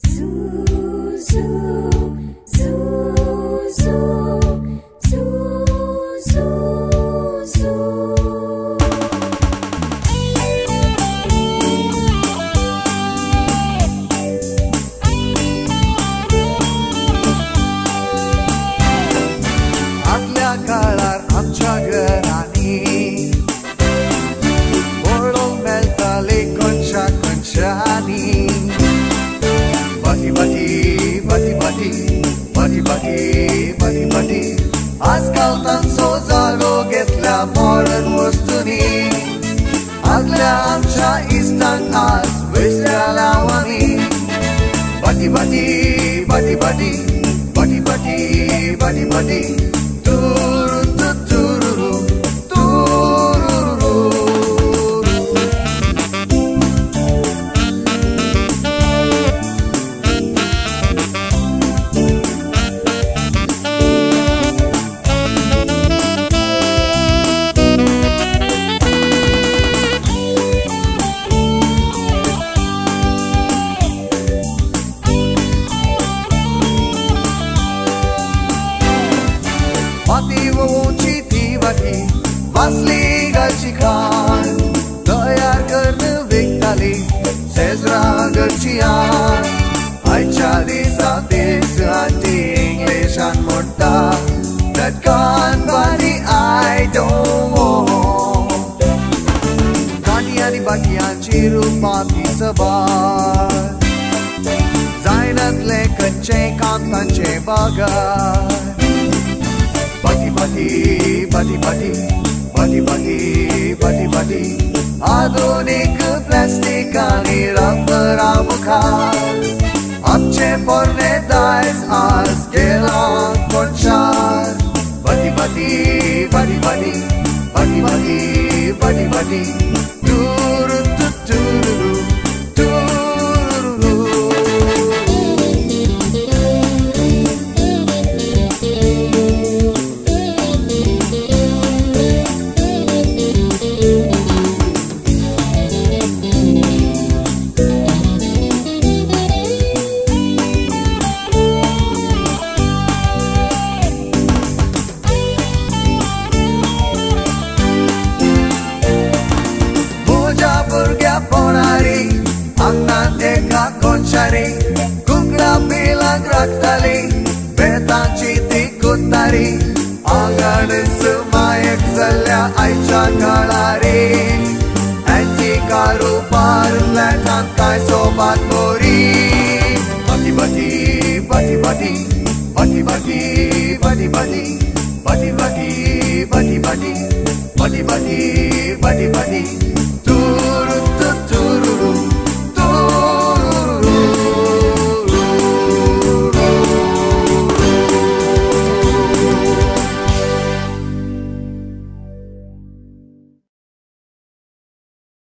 Zoo, zoo, zoo, zoo, zoo, zoo, zoo. आदल्या काळार आमच्या घरांनी पळोवंक मेळटाले खंयच्या खंयच्यांनी बाटी बाटी बाटी बाटी बाटी बाटी बाटी बाटी आजकाल तांचो जागो घेतल्या मॉडर्न वस्तूंनी आदल्या आमच्या इश्टांक आज विसरल्या आमी बाटी बाटी बाटी बाटी बाटी बाटी बाटी बाटी तुरू तुरू तुरू माती वोवची ती वाटी वाचली गालची खाण तयार करून विकताली शेजरा घरची आण आयच्या दिसा दीस आनी इंग्लिशान म्हणटा that कानबारी आय डोंट गाणी आनी बाटयांची रुपां ती सबार जायनातले कच्चे कांतांचे बागार बाटी बाटी बाटी बाटी बाटी बाटी बाटी बाटी आधुनिक प्लास्टिक आनी रबरा मुखार आमचे पोरणे दायज आज गेला कोणशार बाटी बाटी बाटी बाटी बाटी बाटी बाटी बाटी तुरू तुरू तुरू आंगणांत एका कोणशारी कुंकडां पिलांक राखताली बेतांची ती कुत्तारी आंगण सुमायेक जाल्ल्या आयच्या काळारी एंटी कारू पार फ्लॅटांत काय सोबात मोरी बाटी बाटी बाटी बाटी बाटी बाटी बाटी बाटी बाटी बाटी बाटी बाटी बाटी बाटी बाटी बाटी